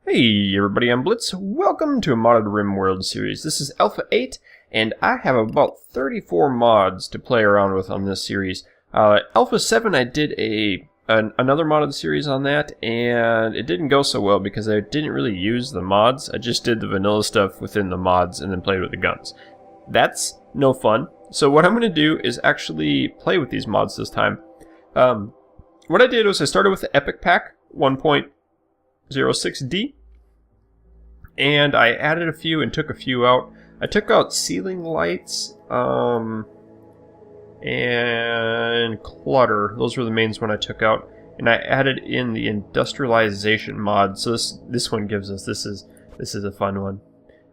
Hey everybody, I'm Blitz. Welcome to a Modded RimWorld series. This is Alpha 8, and I have about 34 mods to play around with on this series. Alpha 7, I did another modded series on that, and it didn't go so well because I didn't really use the mods. I just did the vanilla stuff within the mods and then played with the guns. That's no fun. So what I'm going to do is actually play with these mods this time. What I did was I started with the Epyk pack 1.06D. And I added a few and took a few out. I took out ceiling lights and clutter. Those were the mains one I took out. And I added in the industrialization mod. So this one gives us, this is a fun one.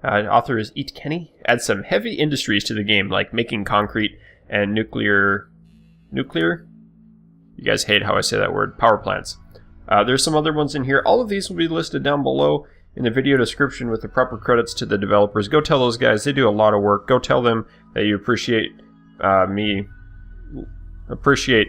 Author is Epyk. Adds some heavy industries to the game, like making concrete and nuclear? You guys hate how I say that word. Power plants. There's some other ones in here. All of these will be listed down below in the video description with the proper credits to the developers. Go tell those guys, they do a lot of work. Go tell them that you appreciate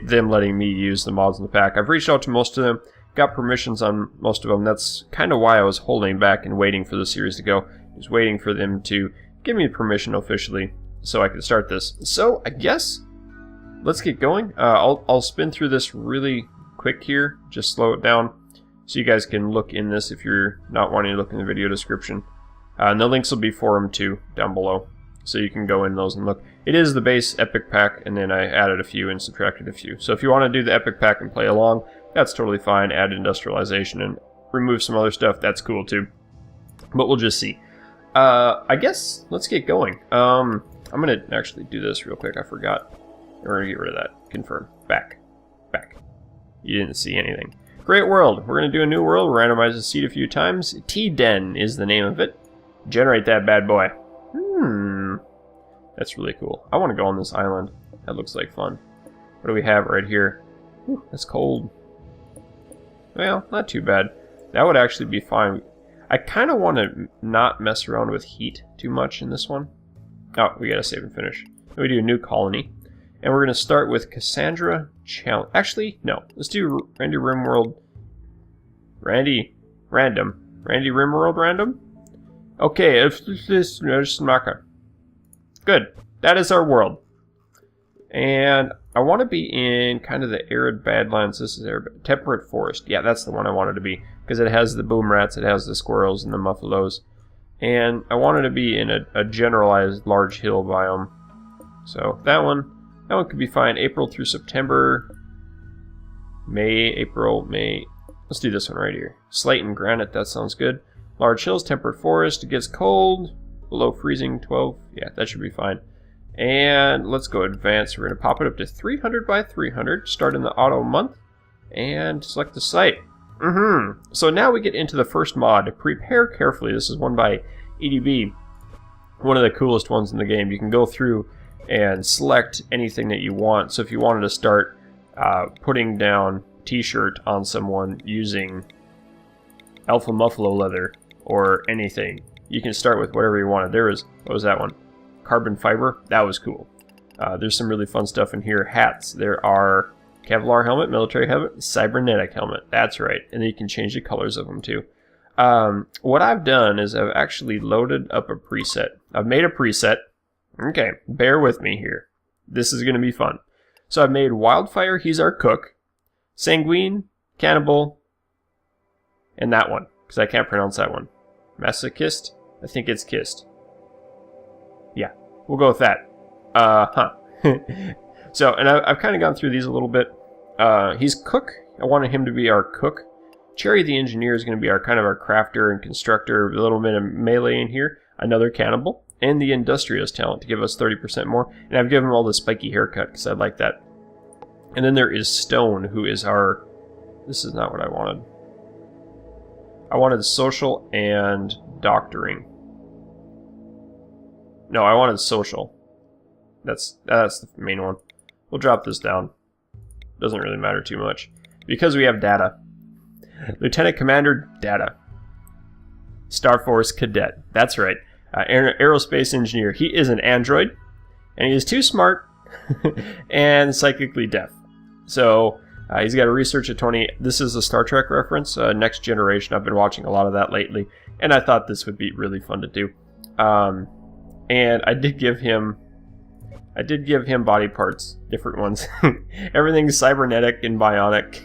them letting me use the mods in the pack. I've reached out to most of them, got permissions on most of them. That's kind of why I was holding back and waiting for the series to go. I was waiting for them to give me permission officially so I could start this. So I guess let's get going. I'll spin through this really quick here, just slow it down. So you guys can look in this if you're not wanting to look in the video description. And the links will be for them too down below. So you can go in those and look. It is the base Epyk pack, and then I added a few and subtracted a few. So if you want to do the Epyk pack and play along, that's totally fine. Add industrialization and remove some other stuff, that's cool too. But we'll just see. I guess let's get going. I'm going to actually do this real quick. I forgot. We're going to get rid of that. Confirm. Back. You didn't see anything. Great world. We're going to do a new world. Randomize the seed a few times. T-Den is the name of it. Generate that bad boy. That's really cool. I want to go on this island. That looks like fun. What do we have right here? Whew, that's cold. Well, not too bad. That would actually be fine. I kind of want to not mess around with heat too much in this one. Oh, we got to save and finish. Then we do a new colony. And we're going to start with Cassandra Challenge. Actually, no. Let's do Randy RimWorld. Randy RimWorld Random? Okay, it's good. That is our world. And I want to be in kind of the arid badlands. This is arid. Temperate forest. Yeah, that's the one I wanted to be. Because it has the boom rats, it has the squirrels and the muffalos. And I wanted to be in a generalized large hill biome. So that one could be fine. April through September. April, May. Let's do this one right here. Slate and granite, that sounds good. Large hills, temperate forest. It gets cold. Below freezing, 12. Yeah, that should be fine. And let's go advanced. We're going to pop it up to 300 by 300. Start in the auto month. And select the site. So now we get into the first mod. Prepare carefully. This is one by EdB. One of the coolest ones in the game. You can go through and select anything that you want. So if you wanted to start putting down t-shirt on someone using alpha muffalo leather or anything, you can start with whatever you wanted. What was that one? Carbon fiber. That was cool. There's some really fun stuff in here. Hats. There are Kevlar helmet, military helmet, cybernetic helmet. That's right. And then you can change the colors of them too. What I've done is I've actually loaded up a preset. I've made a preset. Okay, bear with me here. This is going to be fun. So I've made Wildfire, he's our cook. Sanguine, Cannibal, and that one, because I can't pronounce that one. Masochist? I think it's kissed. Yeah, we'll go with that. So, and I've kind of gone through these a little bit. He's cook. I wanted him to be our cook. Cherry the engineer is going to be our kind of our crafter and constructor. A little bit of melee in here. Another cannibal. And the industrious talent to give us 30% more. And I've given him all the spiky haircut because I like that. And then there is Stone, who is our... This is not what I wanted. I wanted social and doctoring. No, I wanted social. That's the main one. We'll drop this down. Doesn't really matter too much. Because we have data. Lieutenant Commander Data. Star Force Cadet. That's right. Aerospace engineer. He is an android, and he is too smart and psychically deaf. So He's got a research at 20. This is a Star Trek reference, Next Generation. I've been watching a lot of that lately, and I thought this would be really fun to do. And I did give him body parts, different ones. Everything's cybernetic and bionic.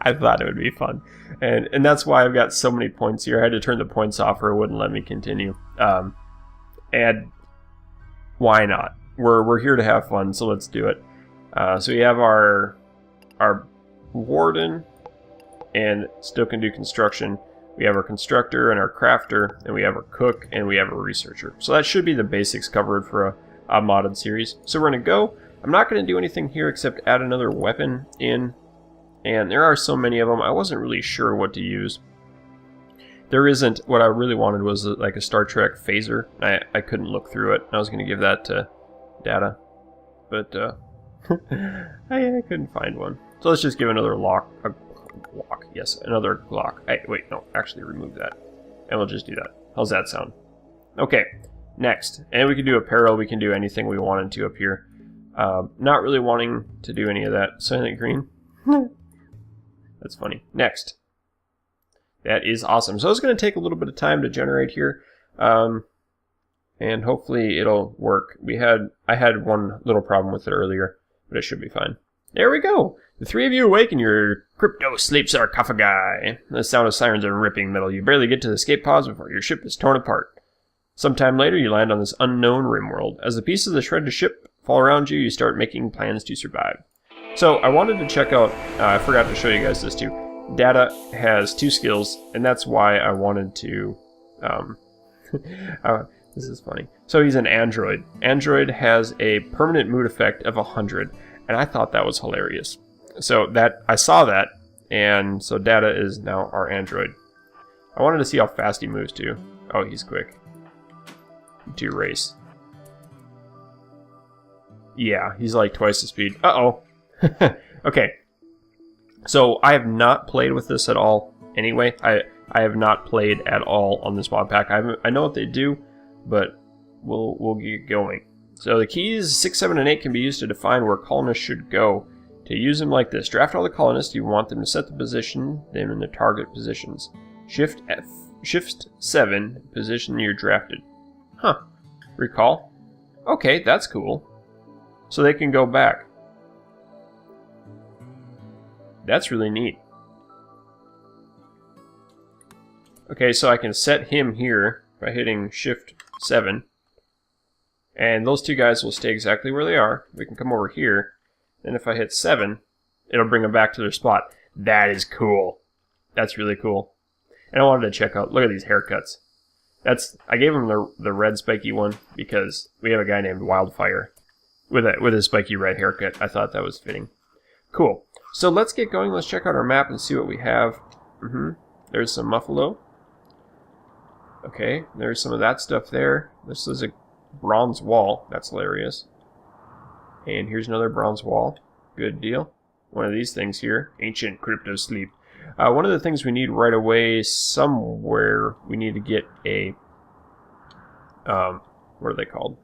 I thought it would be fun, and that's why I've got so many points here. I had to turn the points off, or it wouldn't let me continue. And why not? We're here to have fun, so let's do it. So we have our warden, and still can do construction. We have our constructor and our crafter, and we have our cook, and we have a researcher. So that should be the basics covered for a modded series. So we're going to go. I'm not going to do anything here except add another weapon in. And there are so many of them, I wasn't really sure what to use. There isn't, what I really wanted was like a Star Trek phaser. I couldn't look through it. I was going to give that to Data. But I couldn't find one. So let's just give another lock. Yes, another lock. Wait, no, actually remove that. And we'll just do that. How's that sound? Okay, next. And we can do apparel, we can do anything we wanted to up here. Not really wanting to do any of that. Silent green. That's funny. Next. That is awesome. So it's going to take a little bit of time to generate here. And hopefully it'll work. I had one little problem with it earlier, but it should be fine. There we go. The three of you awake in your crypto sleep sarcophagi. The sound of sirens are ripping metal. You barely get to the escape pods before your ship is torn apart. Sometime later, you land on this unknown RimWorld. As the pieces of the shredded ship fall around you, you start making plans to survive. So I wanted to check out, I forgot to show you guys this too. Data has 2 skills, and that's why I wanted to, this is funny. So he's an android. Android has a permanent mood effect of 100, and I thought that was hilarious. So I saw that, and so Data is now our android. I wanted to see how fast he moves too. Oh, he's quick. To race. Yeah, he's like twice the speed. Uh-oh. Okay. So I have not played with this at all anyway. I have not played at all on this mod pack. I know what they do, but we'll get going. So the keys 6, 7, and 8 can be used to define where colonists should go. To use them like this, draft all the colonists you want them to set the position, them in the target positions. Shift 7, position you're drafted. Huh. Recall? Okay, that's cool. So they can go back. That's really neat. Okay, so I can set him here by hitting Shift 7. And those 2 guys will stay exactly where they are. We can come over here. And if I hit 7, it'll bring them back to their spot. That is cool. That's really cool. And I wanted to check out, look at these haircuts. I gave him the red spiky one because we have a guy named Wildfire with a spiky red haircut. I thought that was fitting. Cool. So let's get going. Let's check out our map and see what we have. There's some Alphalo. Okay, there's some of that stuff there. This is a bronze wall. That's hilarious. And here's another bronze wall. Good deal. One of these things here. Ancient crypto sleep. One of the things we need right away somewhere, we need to get a... what are they called?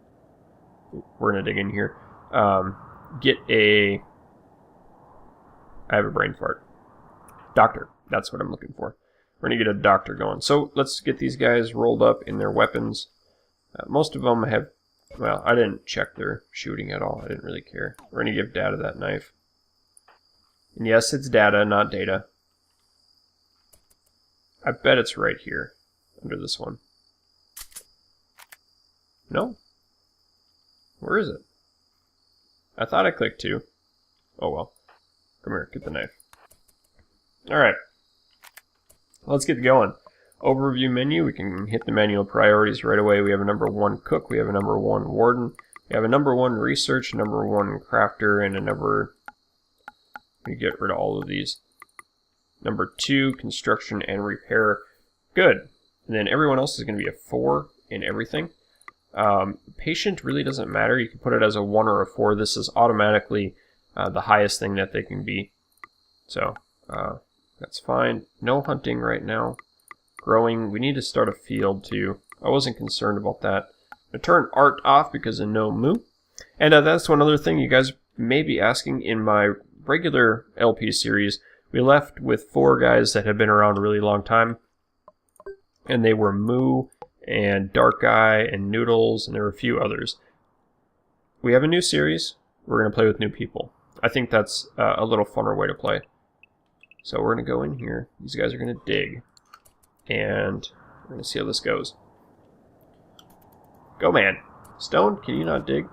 We're going to dig in here. Get a... I have a brain fart. Doctor. That's what I'm looking for. We're going to get a doctor going. So let's get these guys rolled up in their weapons. Most of them have... Well, I didn't check their shooting at all. I didn't really care. We're going to give Data that knife. And yes, it's Data, not Data. I bet it's right here, under this one. No? Where is it? I thought I clicked 2. Oh well. Come here, get the knife. Alright. Let's get going. Overview menu, we can hit the manual priorities right away. We have a number 1 cook, we have a number 1 warden, we have a number 1 research, number 1 crafter, and a number... Let me get rid of all of these. Number 2, construction and repair. Good. And then everyone else is going to be a 4 in everything. Patient really doesn't matter. You can put it as a 1 or a 4. This is automatically the highest thing that they can be. So, that's fine. No hunting right now. Growing. We need to start a field too. I wasn't concerned about that. I'm going to turn art off because of no moo. And that's one other thing. You guys may be asking, in my regular LP series, we left with 4 guys that had been around a really long time. And they were Moo and Dark Eye and Noodles, and there were a few others. We have a new series. We're going to play with new people. I think that's a little funner way to play. So we're going to go in here. These guys are going to dig. And we're going to see how this goes. Go, man. Stone, can you not dig,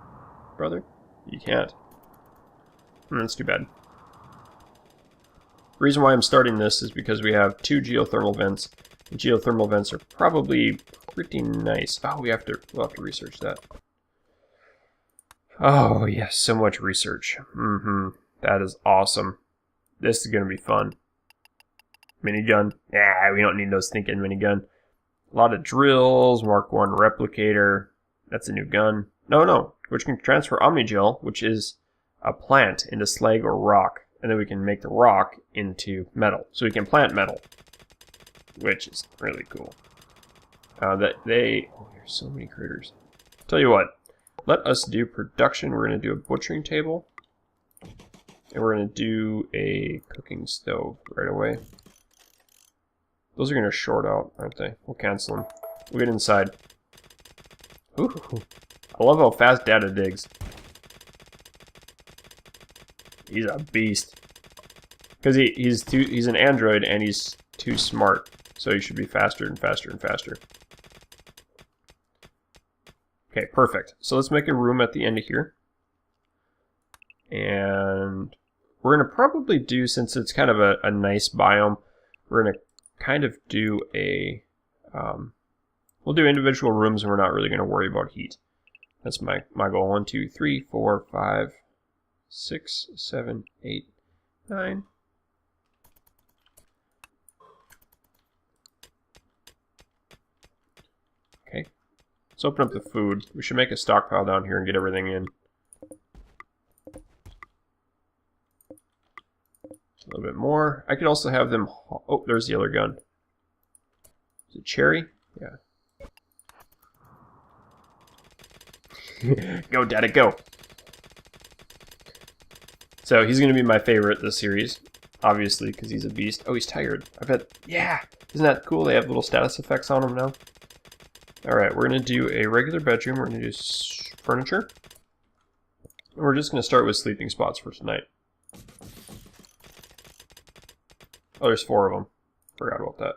brother? You can't. That's too bad. The reason why I'm starting this is because we have 2 geothermal vents. The geothermal vents are probably pretty nice. Oh, we'll have to research that. Oh, yes, so much research. That is awesome. This is going to be fun. Minigun. We don't need no stinking minigun. A lot of drills, Mark 1 replicator. That's a new gun. No, which can transfer Omnigel, which is a plant, into slag or rock. And then we can make the rock into metal. So we can plant metal, which is really cool. Oh, there's so many critters. Tell you what, let us do production. We're going to do a butchering table. And we're going to do a cooking stove right away. Those are going to short out, aren't they? We'll cancel them. We'll get inside. Ooh, I love how fast Data digs. He's a beast. Because he's an android and he's too smart. So he should be faster and faster and faster. Okay, perfect. So let's make a room at the end of here. And we're going to probably do, since it's kind of a nice biome, we're going to kind of do a... we'll do individual rooms and we're not really going to worry about heat. That's my goal. 1, 2, 3, 4, 5, 6, 7, 8, 9. Okay. Let's open up the food. We should make a stockpile down here and get everything in. A little bit more. I could also have them... Oh, there's the other gun. Is it cherry? Yeah. Go, Daddy, go! So he's going to be my favorite this series, obviously, because he's a beast. Oh, he's tired. I bet... Yeah! Isn't that cool? They have little status effects on him now. Alright, we're going to do a regular bedroom. We're going to do furniture. And we're just going to start with sleeping spots for tonight. Oh, there's 4 of them. Forgot about that.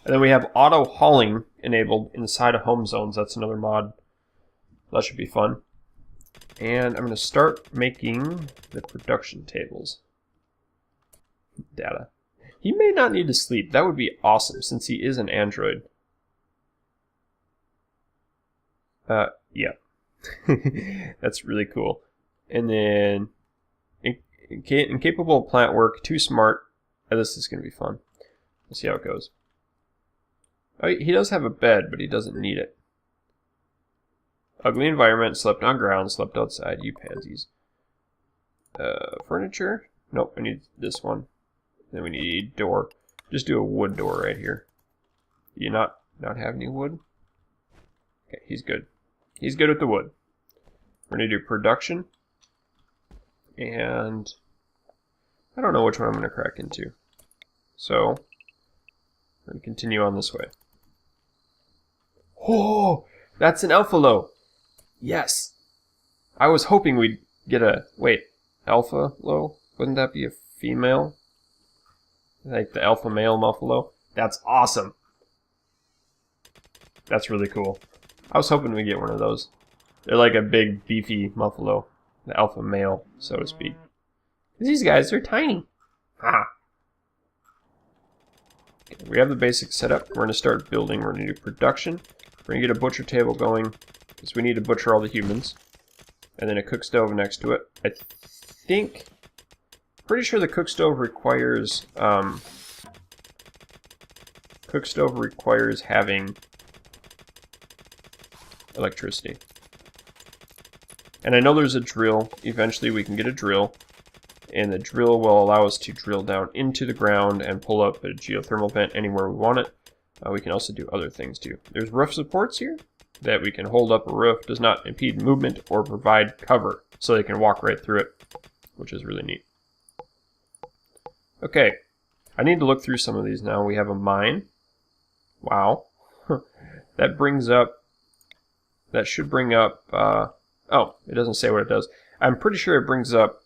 And then we have auto hauling enabled inside of home zones. That's another mod. That should be fun. And I'm going to start making the production tables. Data. He may not need to sleep. That would be awesome since he is an android. Yeah. That's really cool. And then incapable of plant work, too smart. This is going to be fun. Let's see how it goes. Oh, he does have a bed, but he doesn't need it. Ugly environment, slept on ground, slept outside, you pansies. Furniture? Nope, I need this one. Then we need a door. Just do a wood door right here. Do you not have any wood? Okay, he's good. He's good with the wood. We're going to do production. And I don't know which one I'm going to crack into. So, we're going to continue on this way. Oh, that's an Alphalo. Yes. I was hoping we'd get a... Wait, Alphalo? Wouldn't that be a female? Like the alpha male Muffalo? That's awesome. That's really cool. I was hoping we'd get one of those. They're like a big, beefy Muffalo. The alpha male, so to speak. These guys are tiny. Ha! Okay, we have the basics set up. We're going to start building. We're going to do production. We're going to get a butcher table going, because we need to butcher all the humans. And then a cook stove next to it. I think... Pretty sure the cook stove requires... cook stove requires having electricity. And I know there's a drill. Eventually we can get a drill. And the drill will allow us to drill down into the ground and pull up a geothermal vent anywhere we want it. We can also do other things too. There's roof supports here that we can hold up a roof. Does not impede movement or provide cover. so they can walk right through it, which is really neat. Okay, I need to look through some of these now. We have a mine. Wow. That brings up, that should bring up, oh, it doesn't say what it does. I'm pretty sure it brings up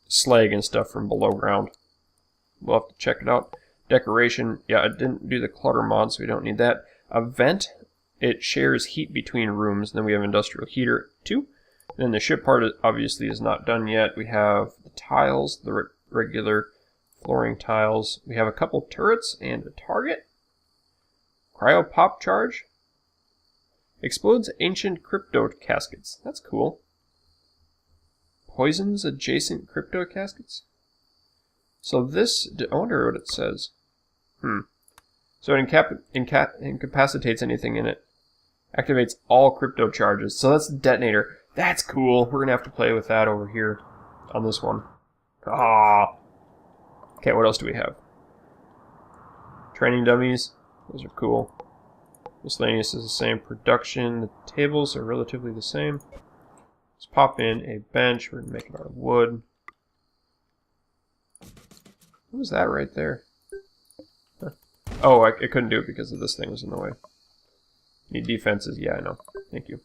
slag and stuff from below ground. We'll have to check it out. Decoration, yeah, I didn't do the clutter mod, so we don't need that. A vent, it shares heat between rooms. Then we have industrial heater 2. Then the ship part obviously is not done yet. We have the tiles, the regular flooring tiles. We have a couple turrets and a target. Cryo pop charge. Explodes ancient crypto caskets. That's cool. Poisons adjacent crypto caskets. So this, I wonder what it says. So it incapacitates anything in it. Activates all crypto charges. So that's the detonator. That's cool. We're going to have to play with that over here on this one. Ah. Okay, what else do we have? Training dummies. Those are cool. Miscellaneous is the same. Production. The tables are relatively the same. Let's pop in a bench. We're going to make it out of wood. What was that right there? Huh. Oh, I couldn't do it because of this thing was in the way. Need defenses. Yeah, I know. Thank you.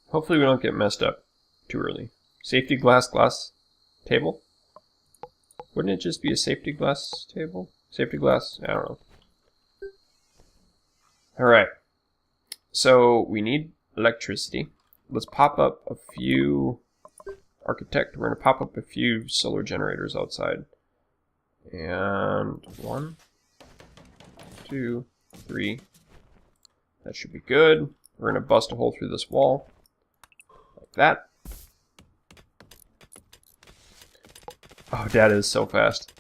Hopefully we don't get messed up too early. Safety glass table? Wouldn't it just be a safety glass table? Safety glass? I don't know. Alright. So we need electricity. Let's pop up a few... Architect, we're going to pop up a few solar generators outside. And 1, 2, 3. That should be good. We're going to bust a hole through this wall. Like that. Oh, that is so fast.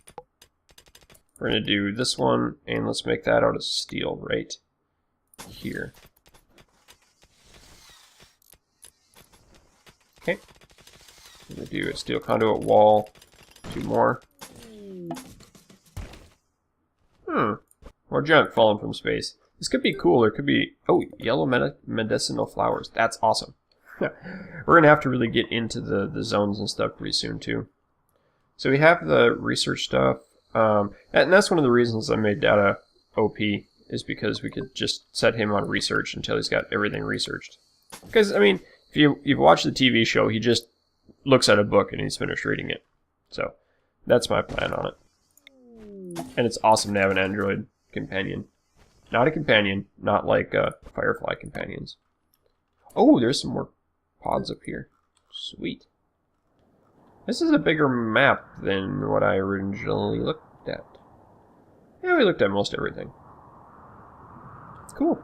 We're going to do this one, and let's make that out of steel right here. Okay. I'm going to do a steel conduit wall. 2 more. More junk falling from space. This could be cool. There could be... Oh, yellow medicinal flowers. That's awesome. We're going to have to really get into the zones and stuff pretty soon, too. So we have the research stuff. And that's one of the reasons I made Data OP, is because we could just set him on research until he's got everything researched. Because, I mean, if you've watched the TV show, he just looks at a book and he's finished reading it. So, that's my plan on it. And it's awesome to have an android companion. Not a companion, not like Firefly companions. Oh, there's some more pods up here. Sweet. This is a bigger map than what I originally looked at. Yeah, we looked at most everything. Cool.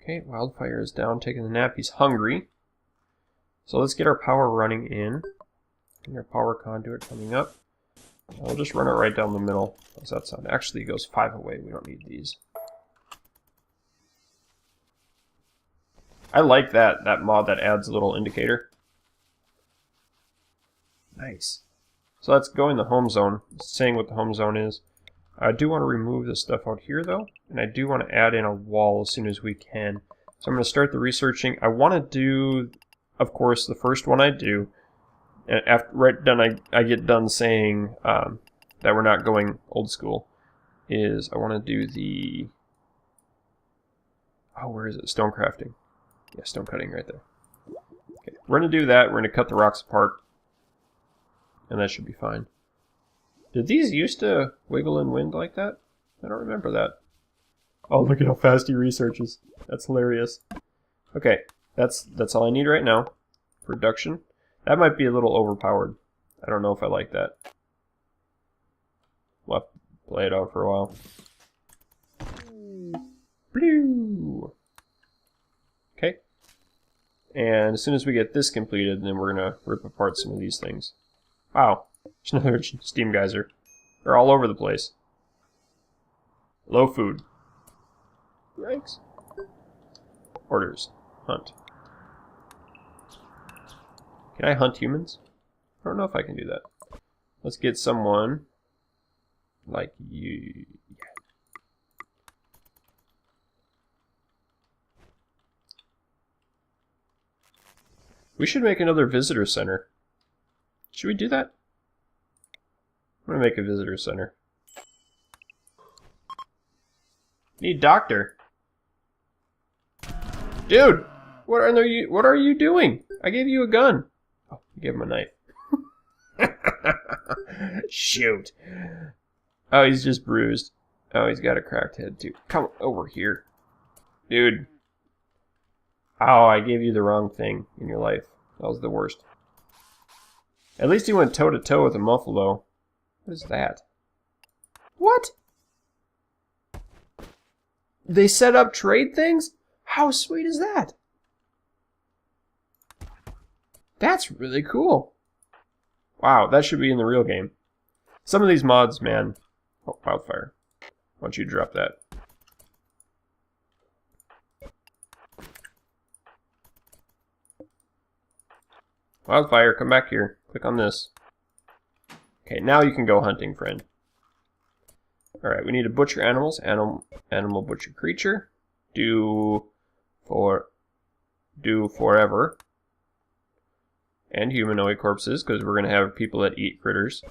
Okay, Wildfire is down, taking a nap. He's hungry. So let's get our power running in. And our power conduit coming up. I'll just run it right down the middle. How's that sound? Actually, it goes 5 away. We don't need these. I like that mod that adds a little indicator. Nice. So let's go in the home zone. It's saying what the home zone is. I do want to remove this stuff out here, though. And I do want to add in a wall as soon as we can. So I'm going to start the researching. I want to do, of course, the first one I do. And after right done, I get done saying that we're not going old school. Is I want to do the... Oh, where is it? Stone crafting. Yeah, stone cutting right there. Okay, we're going to do that. We're going to cut the rocks apart. And that should be fine. Did these used to wiggle in wind like that? I don't remember that. Oh, look at how fast he researches. That's hilarious. Okay, that's all I need right now. Production. That might be a little overpowered. I don't know if I like that. We'll have to play it out for a while. Blue. Okay. And as soon as we get this completed, then we're going to rip apart some of these things. Wow. There's another steam geyser. They're all over the place. Low food. Yikes. Orders. Hunt. Can I hunt humans? I don't know if I can do that. Let's get someone like you. We should make another visitor center. Should we do that? I'm gonna make a visitor center. Need doctor. Dude, what are you doing? I gave you a gun. Oh, you gave him a knife. Shoot. Oh, he's just bruised. Oh, he's got a cracked head too. Come over here. Dude. Oh, I gave you the wrong thing in your life. That was the worst. At least he went toe-to-toe with a Alphalo. What is that? What? They set up trade things? How sweet is that? That's really cool. Wow, that should be in the real game. Some of these mods, man. Oh, wildfire. Why don't you drop that? Wildfire, come back here. Click on this. Okay, now you can go hunting, friend. Alright, we need to butcher animals. Animal butcher creature. Do forever. And humanoid corpses, because we're going to have people that eat critters.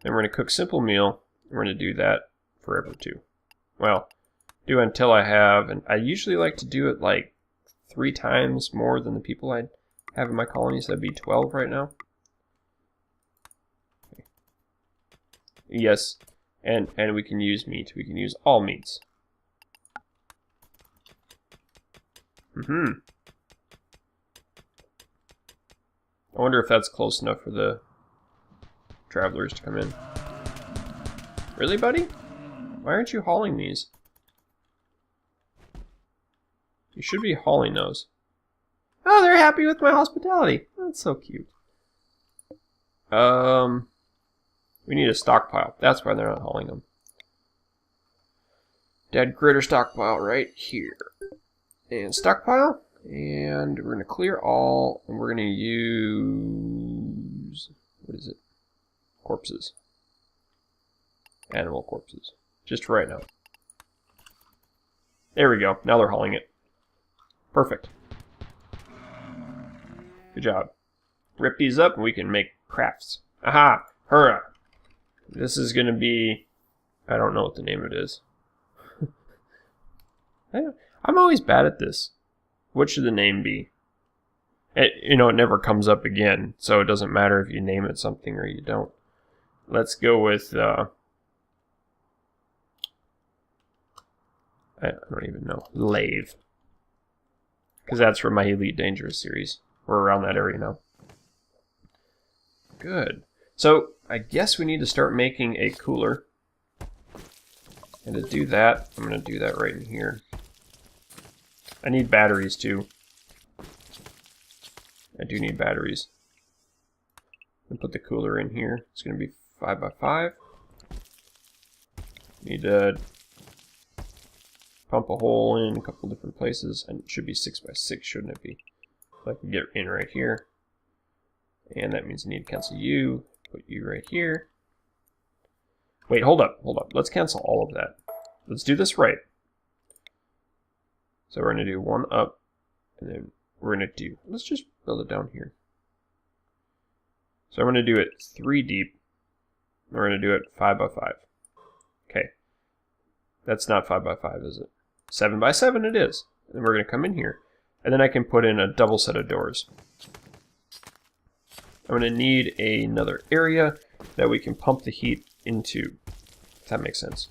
Then we're going to cook simple meal. We're going to do that forever too. Well, do until I have, and I usually like to do it like 3 times more than the people I have in my colonies. That'd be 12 right now. Okay. Yes, and we can use meat. We can use all meats. I wonder if that's close enough for the travelers to come in. Really, buddy? Why aren't you hauling these? You should be hauling those. Oh, they're happy with my hospitality. That's so cute. We need a stockpile. That's why they're not hauling them. Dead critter stockpile right here. And stockpile. And we're going to clear all. And we're going to use... what is it? Corpses. Animal corpses. Just for right now. There we go. Now they're hauling it. Perfect. Good job. Rip these up and we can make crafts. Aha! Hurrah! This is going to be... I don't know what the name of it is. I'm always bad at this. What should the name be? It never comes up again, so it doesn't matter if you name it something or you don't. Let's go with... I don't even know. Lave. Because that's from my Elite Dangerous series. We're around that area now. Good. So, I guess we need to start making a cooler. And to do that, I'm going to do that right in here. I need batteries too. I do need batteries. I'm going to put the cooler in here. It's going to be 5x5. Need to pump a hole in a couple different places, and it should be 6x6, shouldn't it be? So I can get in right here. And that means I need to cancel you, put you right here. Wait, hold up. Let's cancel all of that. Let's do this right. So we're going to do 1 up, and then we're going to do, let's just build it down here. So I'm going to do it 3 deep. We're going to do it 5x5. Okay. That's not 5x5, is it? 7x7 it is. And we're going to come in here. And then I can put in a double set of doors. I'm going to need another area that we can pump the heat into. If that makes sense.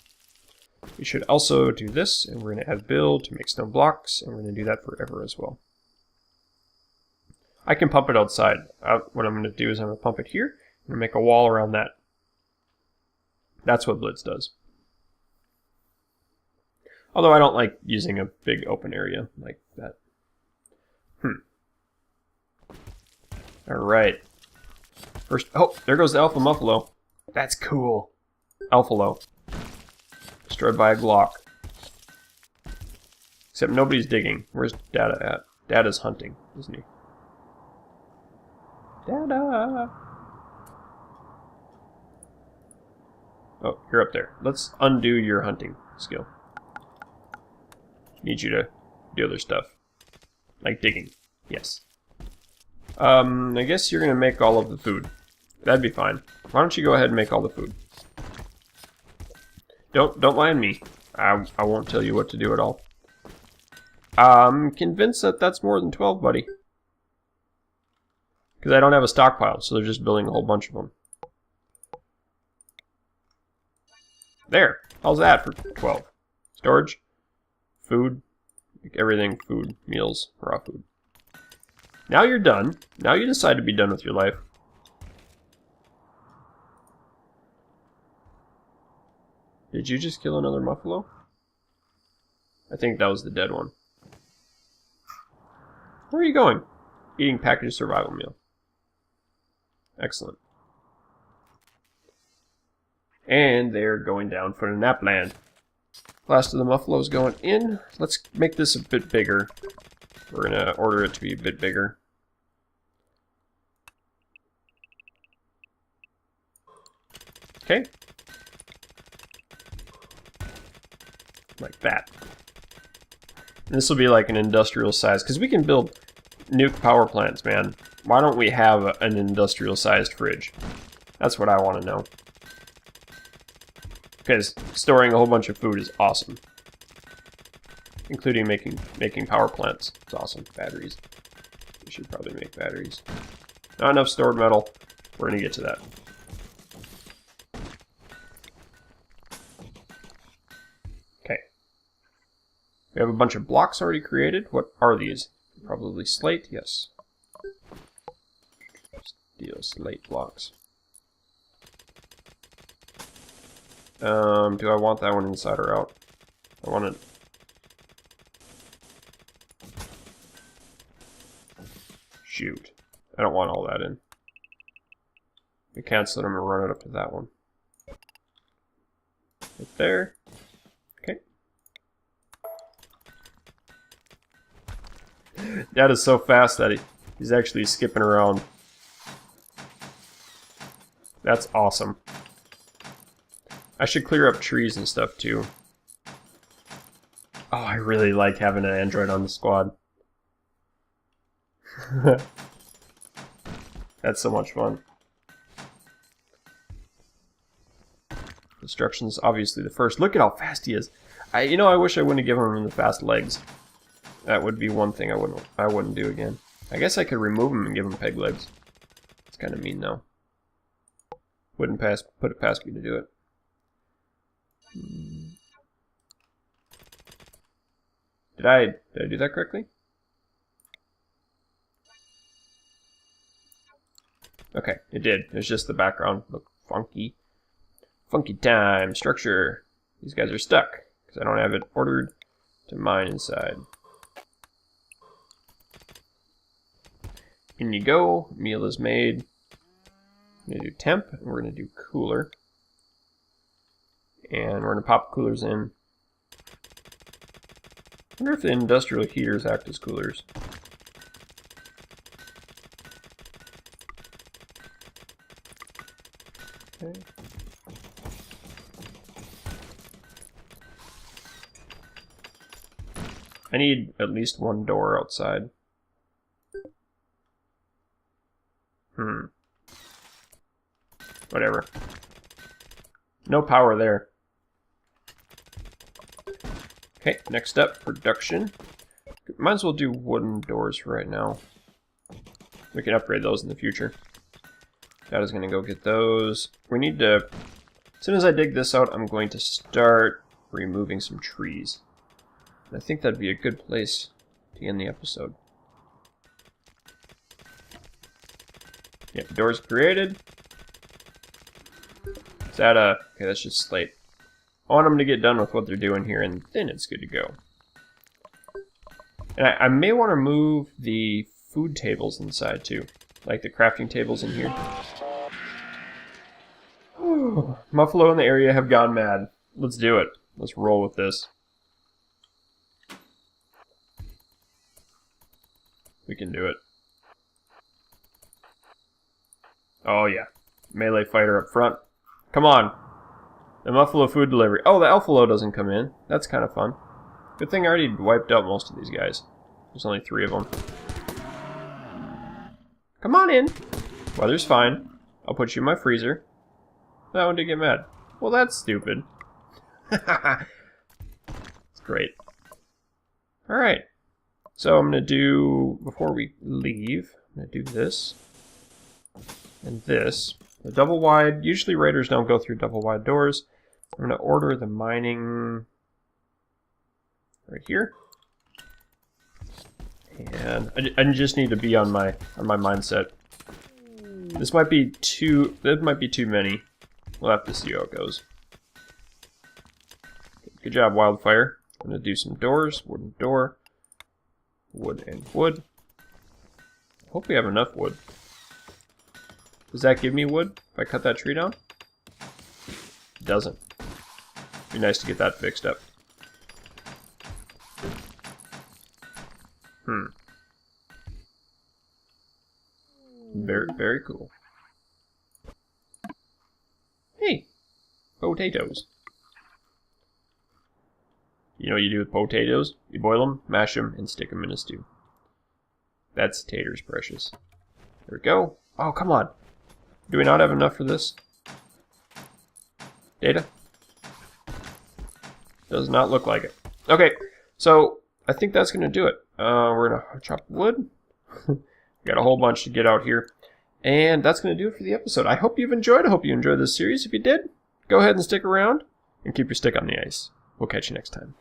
We should also do this, and we're going to add build to make stone blocks, and we're going to do that forever as well. I can pump it outside. What I'm going to do is I'm going to pump it here, and make a wall around that. That's what Blitz does. Although I don't like using a big open area like that. Alright. First, oh, there goes the Alpha Alphalo. That's cool. Alphalo. Destroyed by a Glock. Except nobody's digging. Where's Data at? Data's hunting, isn't he? Data! Oh, you're up there. Let's undo your hunting skill. Need you to do other stuff. Like digging. Yes. I guess you're gonna make all of the food. That'd be fine. Why don't you go ahead and make all the food? Don't mind me. I won't tell you what to do at all. I'm convinced that that's more than 12, buddy. Because I don't have a stockpile, so they're just building a whole bunch of them. There. How's that for 12? Storage, food, everything, food, meals, raw food. Now you're done. Now you decide to be done with your life. Did you just kill another Muffalo? I think that was the dead one. Where are you going? Eating packaged survival meal. Excellent. And they're going down for the nap land. Last of the Muffalos going in. Let's make this a bit bigger. We're going to order it to be a bit bigger. Okay. Like that. And this will be like an industrial size, because we can build nuke power plants, man. Why don't we have an industrial sized fridge? That's what I want to know. Because storing a whole bunch of food is awesome. Including making power plants. It's awesome. Batteries. We should probably make batteries. Not enough stored metal. We're going to get to that. Okay. We have a bunch of blocks already created. What are these? Probably slate? Yes. Steel slate blocks. Do I want that one inside or out? I want it... Shoot. I don't want all that in. We cancel it, I'm going to run it up to that one. Right there. Okay. That is so fast that he's actually skipping around. That's awesome. I should clear up trees and stuff too. Oh, I really like having an android on the squad. That's so much fun. Instructions, obviously the first. Look at how fast he is. I wish I wouldn't have given him the fast legs. That would be one thing I wouldn't do again. I guess I could remove him and give him peg legs. It's kind of mean though. Wouldn't put it past me to do it. Did I do that correctly? Okay, it did. It's just the background look funky. Funky time. Structure. These guys are stuck because I don't have it ordered to mine inside. In you go. Meal is made. I'm going to do temp, and we're going to do cooler. And we're going to pop coolers in. I wonder if the industrial heaters act as coolers. Okay. I need at least one door outside. Whatever. No power there. Okay, next up, production. Might as well do wooden doors for right now. We can upgrade those in the future. Dad is going to go get those. We need to... As soon as I dig this out, I'm going to start removing some trees. And I think that'd be a good place to end the episode. Yep, doors created. Is that a... Okay, that's just slate. I want them to get done with what they're doing here, and then it's good to go. And I may want to move the food tables inside, too. Like the crafting tables in here. Muffalo in the area have gone mad. Let's do it. Let's roll with this. We can do it. Oh, yeah. Melee fighter up front. Come on. The Muffalo food delivery. Oh, the Alphalo doesn't come in. That's kind of fun. Good thing I already wiped out most of these guys. There's only 3 of them. Come on in. Weather's fine. I'll put you in my freezer. That one did get mad. Well, that's stupid. It's great. Alright. So I'm going to do, before we leave, I'm going to do this. And this. The double wide. Usually raiders don't go through double wide doors. I'm going to order the mining right here. And I just need to be on my mindset. This might be too many. We'll have to see how it goes. Good job, Wildfire. I'm gonna do some doors. Wooden door. Wood and wood. I hope we have enough wood. Does that give me wood if I cut that tree down? It doesn't. Be nice to get that fixed up. Very, very cool. Hey! Potatoes. You know what you do with potatoes? You boil them, mash them, and stick them in a stew. That's taters, precious. There we go. Oh, come on. Do we not have enough for this? Data? Does not look like it. Okay, so I think that's going to do it. We're going to chop wood. We got a whole bunch to get out here. And that's going to do it for the episode. I hope you've enjoyed. I hope you enjoyed this series. If you did, go ahead and stick around and keep your stick on the ice. We'll catch you next time.